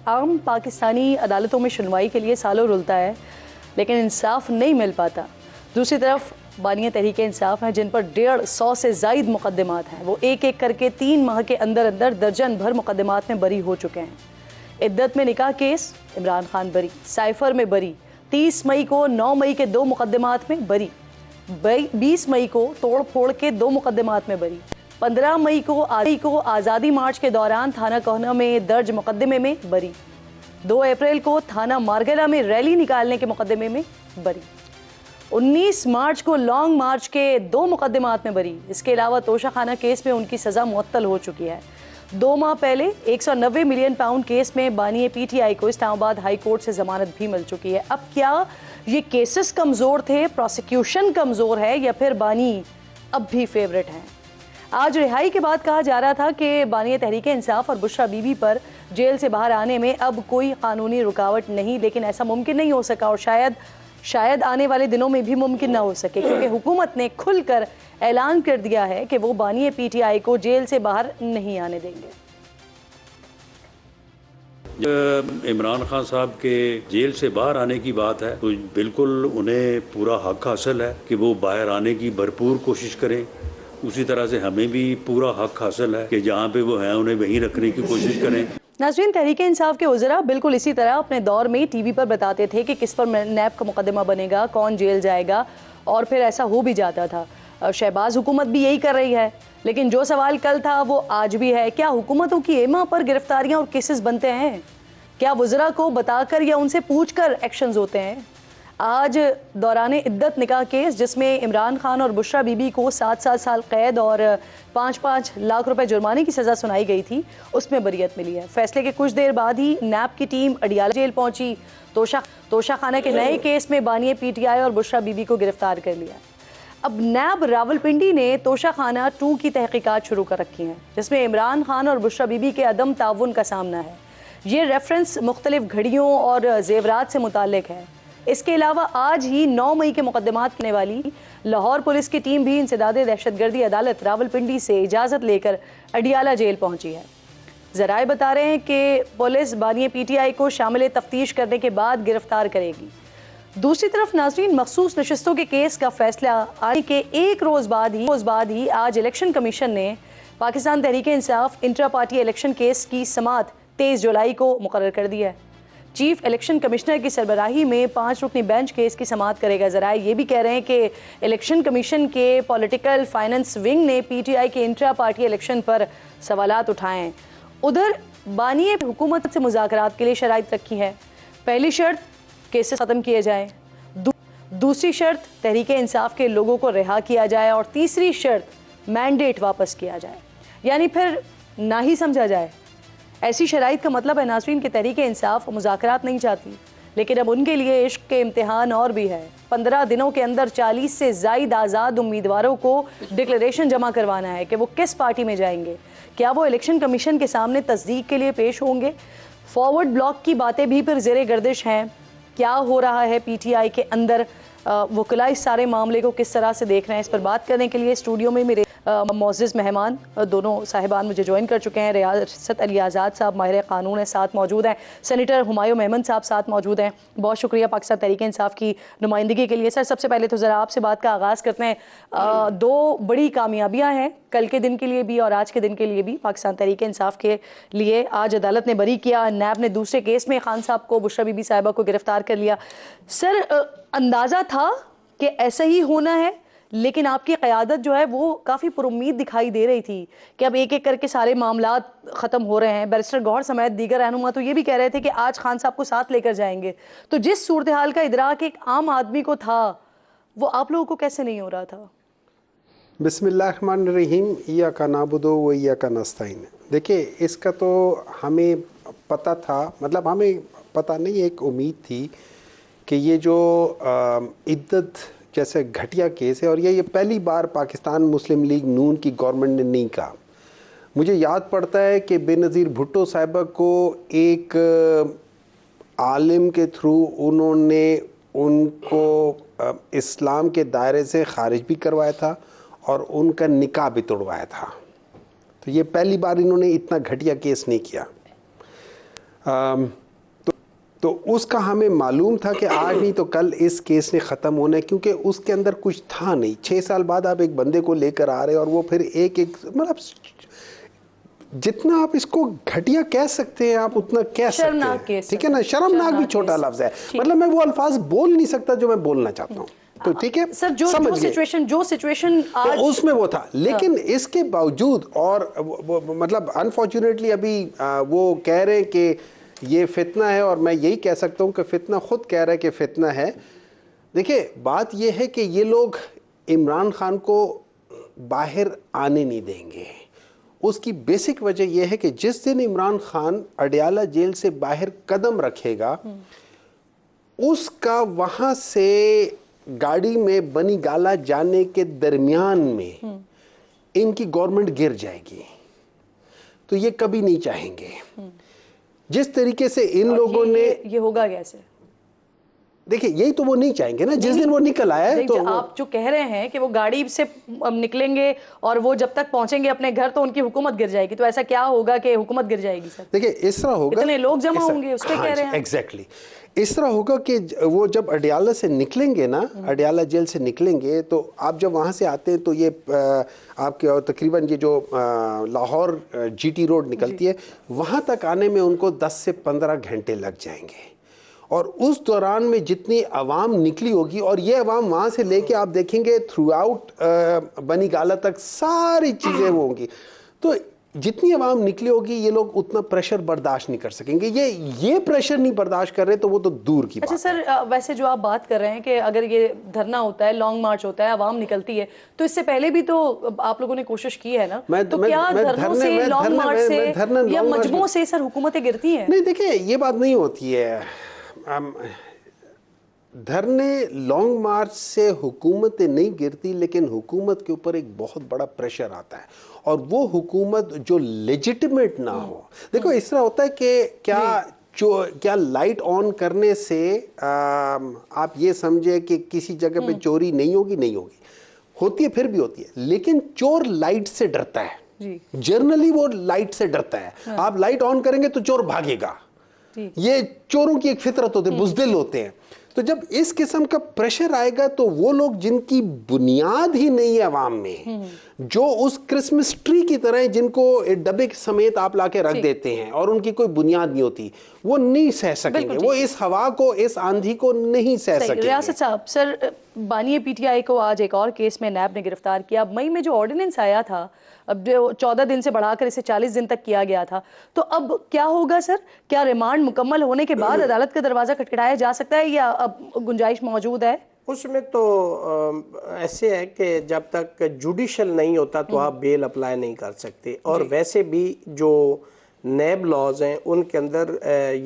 आम पाकिस्तानी अदालतों में सुनवाई के लिए सालों रुलता है, लेकिन इंसाफ नहीं मिल पाता। दूसरी तरफ बानिया तहरीके इंसाफ हैं जिन पर 150 से ज़ायद मुकदमात हैं। वो एक एक करके 3 माह के अंदर अंदर दर्जन भर मुकदमात में बरी हो चुके हैं। इद्दत में निकाह केस इमरान खान बरी, साइफर में बरी, 30 मई को 9 मई के 2 मुकदमात में बरी, 20 मई को तोड़ फोड़ के 2 मुकदमात में बरी, 15 मई को आज़ादी मार्च के दौरान थाना कोहना में दर्ज मुकदमे में बरी, 2 अप्रैल को थाना मारगला में रैली निकालने के मुकदमे में बरी, 19 मार्च को लॉन्ग मार्च के 2 मुकदमात में बरी। इसके अलावा तोशाखाना केस में उनकी सज़ा मुअत्तल हो चुकी है। 2 माह पहले 190 मिलियन पाउंड केस में बानिए PTI को इस्लामाबाद हाई कोर्ट से जमानत भी मिल चुकी है। अब क्या ये केसेस कमज़ोर थे, प्रोसिक्यूशन कमज़ोर है, या फिर बानी अब भी फेवरेट हैं? आज रिहाई के बाद कहा जा रहा था कि बानिया तहरीके इंसाफ और बुशरा बीबी पर जेल से बाहर आने में अब कोई कानूनी रुकावट नहीं, लेकिन ऐसा मुमकिन नहीं हो सका और शायद आने वाले दिनों में भी मुमकिन ना हो सके, क्योंकि हुकूमत ने खुलकर ऐलान कर दिया है कि वो बानिया PTI को जेल से बाहर नहीं आने देंगे। इमरान खान साहब के जेल से बाहर आने की बात है तो बिल्कुल उन्हें पूरा हक हासिल है कि वो बाहर आने की भरपूर कोशिश करें। उसी तरह से हमें भी पूरा हक हासिल है कि जहाँ पे वो हैं उन्हें वहीं रखने की कोशिश करें। नाज़रीन, तहरीके इंसाफ के उज़रा बिल्कुल इसी तरह अपने दौर में TV पर बताते थे कि किस पर नैब का मुकदमा बनेगा, कौन जेल जाएगा, और फिर ऐसा हो भी जाता था। शहबाज हुकूमत भी यही कर रही है, लेकिन जो सवाल कल था वो आज भी है। क्या हुकूमतों की एमा पर गिरफ्तारियां और केसेस बनते हैं? क्या वज़रा को बताकर या उनसे पूछकर एक्शंस होते हैं? आज दौरान इद्दत निकाह केस जिसमें इमरान खान और बुशरा बीबी को 7 साल कैद और 5-5 लाख रुपए जुर्माने की सज़ा सुनाई गई थी, उसमें बरियत मिली है। फैसले के कुछ देर बाद ही नैब की टीम अडियाला जेल पहुंची। तोशाखाना के नए केस में बानिया PTI और बुशरा बीबी को गिरफ्तार कर लिया। अब नैब रावलपिंडी ने तोशाखाना 2 की तहकीकात शुरू कर रखी हैं, जिसमें इमरान खान और बुशरा बीबी के अदम ताउन का सामना है। ये रेफरेंस मुख्तलिफ घड़ियों और जेवरात से मुताल्लिक है। इसके अलावा आज ही 9 मई के मुकदमात करने वाली लाहौर पुलिस की टीम भी इंसदाद दहशतगर्दी अदालत रावलपिंडी से इजाज़त लेकर अडियाला जेल पहुंची है। ज़राए बता रहे हैं कि पुलिस बानिया PTI को शामिल तफ्तीश करने के बाद गिरफ्तार करेगी। दूसरी तरफ नाज़रीन, मखसूस नशिस्तों के केस का फैसला आने के एक रोज़ बाद ही आज इलेक्शन कमीशन ने Pakistan Tehreek-e Insaf intra party election case की समाअत 23 जुलाई को मुकर्रर कर दिया है। चीफ इलेक्शन कमिश्नर की सरबराही में 5 रुकनी बेंच केस की समाअत करेगा। ज़राए ये भी कह रहे हैं कि इलेक्शन कमीशन के पॉलिटिकल फाइनेंस विंग ने PTI के इंट्रा पार्टी इलेक्शन पर सवालात उठाए हैं। उधर बानिया हुकूमत से मुज़ाकरात के लिए शराइत रखी है। पहली शर्त, केसेस ख़त्म किए जाएँ। दूसरी शर्त, तहरीके इंसाफ के लोगों को रिहा किया जाए। और तीसरी शर्त, मैंडेट वापस किया जाए, यानी फिर ना ही समझा जाए। ऐसी शराइत का मतलब है नाज़रीन कि तहरीके इंसाफ मुज़ाकरात नहीं चाहती, लेकिन अब उनके लिए इश्क के इम्तिहान और भी है। 15 दिनों के अंदर 40 से ज़ायद आज़ाद उम्मीदवारों को डिक्लेरेशन जमा करवाना है कि वो किस पार्टी में जाएंगे। क्या वो इलेक्शन कमीशन के सामने तस्दीक के लिए पेश होंगे? फॉरवर्ड ब्लॉक की बातें भी फिर ज़ेरे गर्दिश हैं। क्या हो रहा है PTI के अंदर? वकला इस सारे मामले को किस तरह से देख रहे हैं? इस पर बात करने के लिए स्टूडियो में मेरे मोअज़्ज़िज़ मेहमान दोनों साहिबान मुझे ज्वाइन कर चुके हैं। रियासत अली आज़ाद साहब माहिर कानून है, साथ मौजूद हैं। सेनेटर हुमायूं मेमन साहब साथ मौजूद हैं। बहुत शुक्रिया पाकिस्तान तहरीके इंसाफ की नुमाइंदगी के लिए। सर, सबसे पहले तो ज़रा आपसे बात का आगाज़ करते हैं। 2 बड़ी कामयाबियाँ हैं कल के दिन के लिए भी और आज के दिन के लिए भी पाकिस्तान तहरीके इंसाफ के लिए। आज अदालत ने बरी किया, नैब ने दूसरे केस में खान साहब को, बुशरा बीबी साहिबा को गिरफ्तार कर लिया। सर, अंदाज़ा था कि ऐसा ही होना है, लेकिन आपकी क़यादत जो है वो काफ़ी पुरुम्मीद दिखाई दे रही थी कि अब एक एक करके सारे मामलात ख़त्म हो रहे हैं। बैरिस्टर गौहर समेत दीगर रहनुमा तो ये भी कह रहे थे कि आज खान साहब को साथ लेकर जाएंगे। तो जिस सूरत हाल का इदराक एक आम आदमी को था, वो आप लोगों को कैसे नहीं हो रहा था? बिस्मिल्लाहिर्रहमानिर्रहीम, इय्याका नअबुदु व इय्याका नस्तईन। देखिए, इसका तो हमें पता था, मतलब हमें पता नहीं, एक उम्मीद थी कि ये जो इद्दत जैसे घटिया केस है, और ये पहली बार पाकिस्तान मुस्लिम लीग नून की गवर्नमेंट ने नहीं कहा। मुझे याद पड़ता है कि बेनज़ीर भुट्टो साहिबा को एक आलिम के थ्रू उन्होंने उनको इस्लाम के दायरे से ख़ारिज भी करवाया था और उनका निकाह भी तोड़वाया था। तो ये पहली बार इन्होंने इतना घटिया केस नहीं किया। तो उसका हमें मालूम था कि आज नहीं तो कल इस केस ने ख़त्म होना है, क्योंकि उसके अंदर कुछ था नहीं। 6 साल बाद आप एक बंदे को लेकर आ रहे हैं और वो फिर एक मतलब जितना आप इसको घटिया कह सकते हैं आप उतना कह सकते हैं, ठीक है ना। शर्मनाक भी छोटा लफ्ज है, मतलब मैं वो अल्फाज बोल नहीं सकता जो मैं बोलना चाहता हूँ। तो ठीक है सर, जो सिचुएशन आज तो उसमें वो था, लेकिन इसके बावजूद और मतलब अनफॉर्चुनेटली अभी वो कह रहे हैं कि ये फितना है, और मैं यही कह सकता हूँ कि फितना खुद कह रहा है कि फितना है। देखिए बात ये है कि ये लोग इमरान खान को बाहर आने नहीं देंगे। उसकी बेसिक वजह यह है कि जिस दिन इमरान खान अडयाला जेल से बाहर कदम रखेगा, उसका वहां से गाड़ी में बनी गाला जाने के दरमियान में इनकी गवर्नमेंट गिर जाएगी। तो ये कभी नहीं चाहेंगे। जिस तरीके से इन लोगों ने ये होगा कैसे? देखिए यही तो वो नहीं चाहेंगे ना। जिस दिन वो निकल आया है तो आप जो कह रहे हैं कि वो गाड़ी से निकलेंगे और वो जब तक पहुंचेंगे अपने घर तो उनकी हुकूमत गिर जाएगी, तो ऐसा क्या होगा कि हुकूमत गिर जाएगी सर? देखिए इस तरह होगा, इतने लोग जमा होंगे उस पे कह रहे हैं। एग्जैक्टली इस तरह होगा कि वो जब अडयाला से निकलेंगे ना, अडयाला जेल से निकलेंगे, तो आप जब वहाँ से आते हैं तो ये आपके तकरीबन ये जो लाहौर जीटी रोड निकलती है, वहाँ तक आने में उनको 10 से 15 घंटे लग जाएंगे। और उस दौरान में जितनी आवाम निकली होगी, और ये आवाम वहाँ से लेके आप देखेंगे थ्रू आउट बनी गाला तक सारी चीज़ें वो होंगी, तो जितनी आवाम निकली होगी ये लोग उतना प्रेशर बर्दाश्त नहीं कर सकेंगे। ये प्रेशर नहीं बर्दाश्त कर रहे तो वो तो दूर की बात। अच्छा सर, वैसे जो आप बात कर रहे हैं कि अगर ये धरना होता है, लॉन्ग मार्च होता है, आवाम निकलती है, तो इससे पहले भी तो आप लोगों ने कोशिश की है ना। तो क्या धरनों से, लॉन्ग मार्च से या मजमों से सर हुकूमतें गिरती हैं? नहीं, देखिए ये बात नहीं होती है। धरने लॉन्ग मार्च से हुकूमतें नहीं गिरती, लेकिन हुकूमत के ऊपर एक बहुत बड़ा प्रेशर आता है, और वो हुकूमत जो लेजिटिमेट ना हो। देखो इस तरह होता है कि क्या लाइट ऑन करने से आप ये समझे कि किसी जगह पे चोरी नहीं होगी, नहीं होगी, होती है, फिर भी होती है, लेकिन चोर लाइट से डरता है। जनरली वो लाइट से डरता है। आप लाइट ऑन करेंगे तो चोर भागेगा। ये चोरों की एक फितरत होती है, बुज़दिल होते हैं। तो जब इस किस्म का प्रेशर आएगा तो वो लोग जिनकी बुनियाद ही नहीं है अवाम में, जो उस क्रिसमस ट्री की तरह जिनको डब्बे समेत आप लाके रख देते हैं और उनकी कोई बुनियाद नहीं होती, वो नहीं सह सकेंगे। वो इस हवा को, इस आंधी को नहीं सह सकेंगे। रियासत साहब, सर बानी पीटीआई को आज एक और केस में नैब ने गिरफ्तार किया। मई में जो ऑर्डिनेंस आया था, अब जो 14 दिन से बढ़ाकर इसे 40 दिन तक किया गया था, तो अब क्या होगा सर? क्या रिमांड मुकम्मल होने के बाद अदालत का दरवाजा खटखटाया जा सकता है, या अब गुंजाइश मौजूद है? उसमें तो ऐसे है कि जब तक जुडिशल नहीं होता तो आप बेल अप्लाई नहीं कर सकते, और वैसे भी जो नैब लॉज हैं उनके अंदर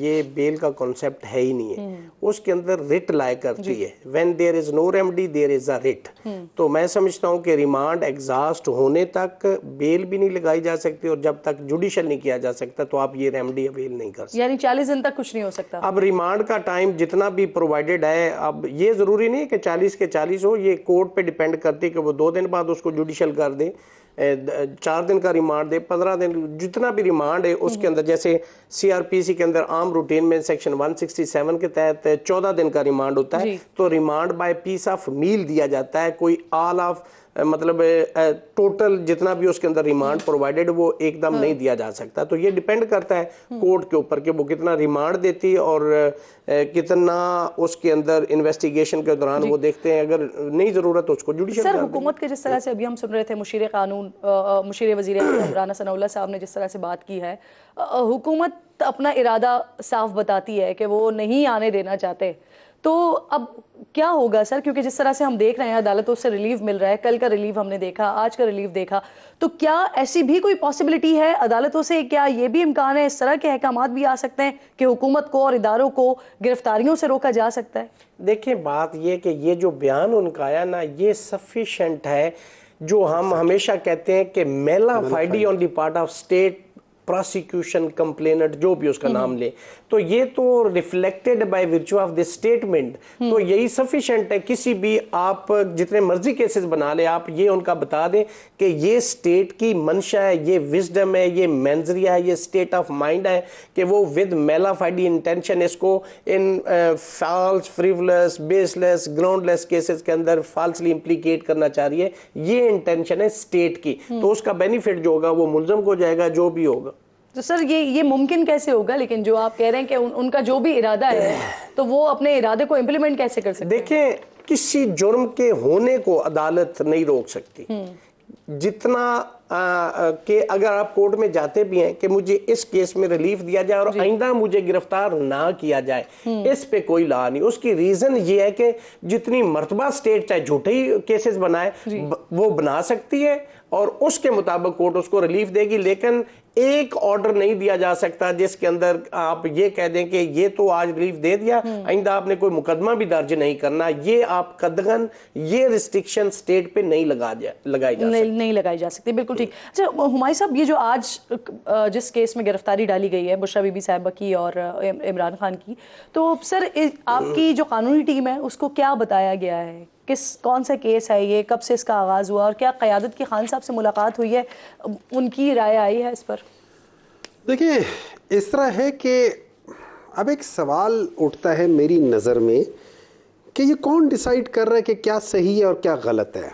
ये बेल का कॉन्सेप्ट है ही नहीं है। उसके अंदर रिट लाया करती है, when there is no remedy there is a writ. तो मैं समझता हूँ कि रिमांड एग्जॉस्ट होने तक बेल भी नहीं लगाई जा सकती, और जब तक जुडिशल नहीं किया जा सकता तो आप ये रेमेडी अवेल नहीं कर सकते। यानी 40 दिन तक कुछ नहीं हो सकता। अब रिमांड का टाइम जितना भी प्रोवाइडेड है, अब ये जरूरी नहीं है कि 40 के 40 हो, ये कोर्ट पे डिपेंड करती है कि वो 2 दिन बाद उसको जुडिशल कर दे, 4 दिन का रिमांड दे, 15 दिन, जितना भी रिमांड है उसके अंदर। जैसे सीआरपीसी के अंदर आम रूटीन में सेक्शन 167 के तहत 14 दिन का रिमांड होता है, तो remand by piece of meal दिया जाता है। कोई ऑल ऑफ मतलब टोटल जितना भी उसके अंदर रिमांड प्रोवाइडेड वो एकदम नहीं दिया जा सकता। तो ये डिपेंड करता है कोर्ट के ऊपर कि वो कितना रिमांड देती है और कितना उसके अंदर इन्वेस्टिगेशन के दौरान वो देखते हैं। अगर नहीं जरूरत तो उसको जुडिशियल। सर हुकूमत के जिस तरह से अभी हम सुन रहे थे, मुशीर कानून मुशीर वज़ीर राना सनाउल्लाह साहब ने जिस तरह से बात की है, हुकूमत अपना इरादा साफ बताती है कि वो नहीं आने देना चाहते, तो अब क्या होगा सर? क्योंकि जिस तरह से हम देख रहे हैं अदालतों से रिलीव मिल रहा है, कल का रिलीव हमने देखा, आज का रिलीव देखा, तो क्या ऐसी भी कोई पॉसिबिलिटी है अदालतों से? क्या ये भी इम्कान है, इस तरह के अहकामात भी आ सकते हैं कि हुकूमत को और इदारों को गिरफ्तारियों से रोका जा सकता है? देखिए बात ये कि ये जो बयान उनका आया ना, ये सफिशेंट है। जो हम हमेशा कहते हैं कि mala fide on the part of state prosecution, complainant, जो भी उसका नाम ले, तो ये तो reflected by virtue of this statement, तो यही सफिशिएंट है। किसी भी आप जितने मर्जी केसेस बना ले, आप ये उनका बता दें कि ये स्टेट की मंशा है, ये विजडम है, ये मेंजरिया है, ये स्टेट ऑफ माइंड है कि वो विद मेलाफाइड इंटेंशन इसको इन false, frivolous, baseless, groundless cases के अंदर फॉल्सली इंप्लीकेट करना चाह रही है। ये इंटेंशन है स्टेट की, तो उसका बेनिफिट जो होगा वो मुल्जम को जाएगा, जो भी होगा। तो सर ये मुमकिन कैसे होगा? लेकिन जो आप कह रहे हैं कि उनका जो भी इरादा है, तो वो अपने इरादे को इम्प्लीमेंट कैसे कर सकते हैं? देखें, किसी जुर्म के होने को अदालत नहीं रोक सकती। जितना कि अगर आप कोर्ट में जाते भी हैं कि मुझे इस केस में रिलीफ दिया जाए और आइंदा मुझे गिरफ्तार ना किया जाए, इस पे कोई ला नहीं। उसकी रीजन ये है कि जितनी मर्तबा स्टेट चाहे झूठे ही केसेस बनाए, वो बना सकती है और उसके मुताबिक कोर्ट उसको रिलीफ देगी, लेकिन एक ऑर्डर नहीं दिया जा सकता जिसके अंदर आप ये कह दें कि ये तो आज रिलीफ दे दिया, आइंदा आपने कोई मुकदमा भी दर्ज नहीं करना। ये आप कदगन ये रिस्ट्रिक्शन स्टेट पे नहीं लगाई जा सकती। बिल्कुल ठीक। अच्छा हुमायूं साहब, ये जो आज जिस केस में गिरफ्तारी डाली गई है बुशरा बीबी साहिबा की और इमरान खान की, तो सर आपकी जो कानूनी टीम है उसको क्या बताया गया है? कौन सा केस है ये, कब से इसका आगाज हुआ और क्या क़यादत की खान साहब से मुलाकात हुई है, उनकी राय आई है इस पर? देखिए, इस तरह है कि अब एक सवाल उठता है मेरी नज़र में कि ये कौन डिसाइड कर रहा है कि क्या सही है और क्या गलत है।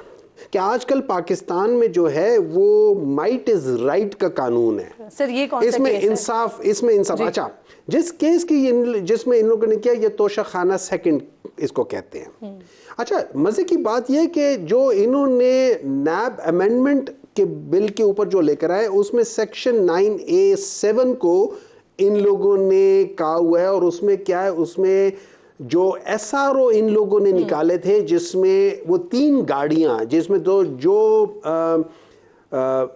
कि आजकल पाकिस्तान में जो है वो माइट इज राइट का कानून है। सर ये कौन सा इसमें केस है? इसमें इंसाफ। अच्छा, जिस केस की जिसमें इन लोगों ने किया, ये तोशा खाना सेकंड इसको कहते हैं। अच्छा, मजे की बात यह कि जो इन्होंने नैब अमेंडमेंट के बिल के ऊपर जो लेकर आए, उसमें सेक्शन 9A7 को इन लोगों ने कहा हुआ है, और उसमें क्या है, उसमें जो SRO इन लोगों ने निकाले थे, जिसमें वो 3 गाड़ियां, जिसमें जो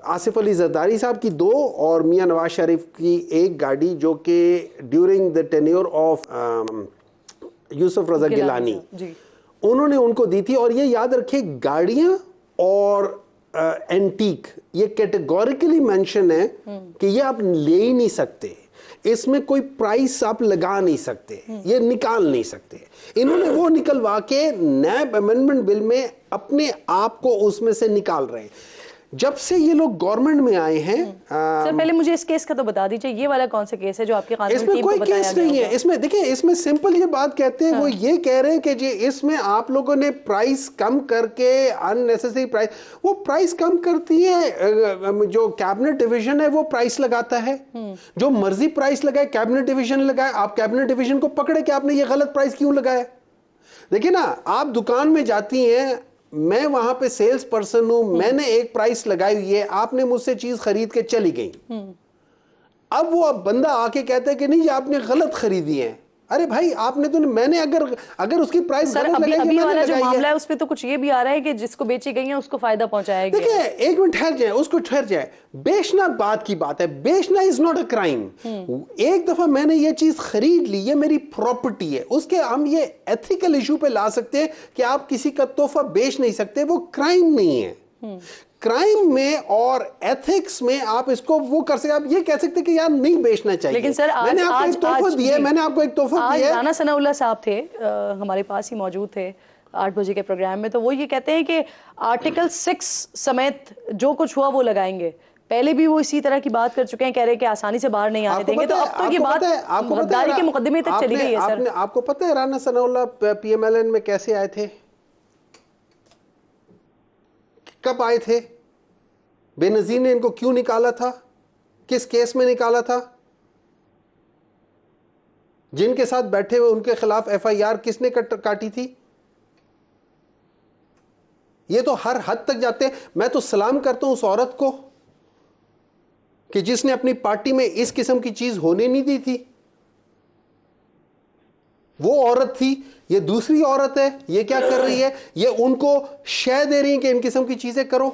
आसिफ अली जरदारी साहब की 2 और मियां नवाज शरीफ की 1 गाड़ी, जो कि during the tenure of Yusuf Raza Gilani उन्होंने उनको दी थी। और ये याद रखिए, गाड़ियां और एंटीक ये कैटेगोरिकली मेंशन है कि ये आप ले ही नहीं सकते, इसमें कोई प्राइस आप लगा नहीं सकते, ये निकाल नहीं सकते। इन्होंने वो निकलवा के नैब अमेंडमेंट बिल में अपने आप को उसमें से निकाल रहे हैं। जब से ये लोग गवर्नमेंट में आए हैं, सर पहले मुझे इस केस का तो बता दीजिए, ये वाला कौन सा केस है जो आपके कानूनी टीम को बताया गया? इसमें कोई केस नहीं है। इसमें देखिए, इसमें सिंपल ये बात कहते हैं, वो ये कह रहे हैं कि जी इसमें आप लोगों ने प्राइस कम करके अननेसेसरी प्राइस, वो प्राइस कम करती है, जो कैबिनेट डिवीजन है वो प्राइस लगाता है, जो मर्जी प्राइस लगाए कैबिनेट डिवीजन लगाए। आप कैबिनेट डिवीजन को पकड़े कि आपने ये गलत प्राइस क्यों लगाया। देखिए ना, आप दुकान में जाती हैं, मैं वहां पे सेल्स पर्सन हूं, मैंने एक प्राइस लगाई हुई है, आपने मुझसे चीज खरीद के चली गई। अब वो बंदा आके कहता है कि नहीं, ये आपने गलत खरीदी है। अरे भाई, आपने तो, मैंने अगर उसकी प्राइस सर अभी वाला जो मामला है उस पे तो कुछ ये भी आ रहा है कि जिसको बेची गई है उसको फायदा पहुंचाया गया। देखिए, एक मिनट ठहर जाए, उसको ठहर जाए। बेचना बात की बात है, बेचना इज नॉट अ क्राइम। एक दफा मैंने ये चीज खरीद ली, ये मेरी प्रॉपर्टी है, उसके हम ये एथिकल इशू पे ला सकते हैं कि आप किसी का तोहफा बेच नहीं सकते, वो क्राइम नहीं है। क्राइम में और एथिक्स में आप इसको वो कर सकते, आप ये कह सकते कि यार नहीं बेचना चाहिए। लेकिन सर मैंने आपको एक तोहफा दिया, मैंने आपको एक तोहफा दिया। राना सनाउल्लाह साहब थे, हमारे पास ही मौजूद थे 8 बजे के प्रोग्राम में, तो वो ये कहते हैं कि आर्टिकल 6 समेत जो कुछ हुआ वो लगाएंगे। पहले भी वो इसी तरह की बात कर चुके हैं, कह रहे हैं कि आसानी से बाहर नहीं आने देंगे। तो अब तो ये बात गद्दारी के मुकदमे तक चली गई है। सर आपको पता है राना सनाउल्लाह PMLN में कैसे आए थे, कब आए थे, बेनजीर ने इनको क्यों निकाला था, किस केस में निकाला था, जिनके साथ बैठे हुए उनके खिलाफ FIR किसने काटी थी। ये तो हर हद तक जाते हैं। मैं तो सलाम करता हूं उस औरत को कि जिसने अपनी पार्टी में इस किस्म की चीज होने नहीं दी थी। वो औरत थी, ये दूसरी औरत है, ये क्या कर रही है, ये उनको शय दे रही है कि इन किस्म की चीजें करो।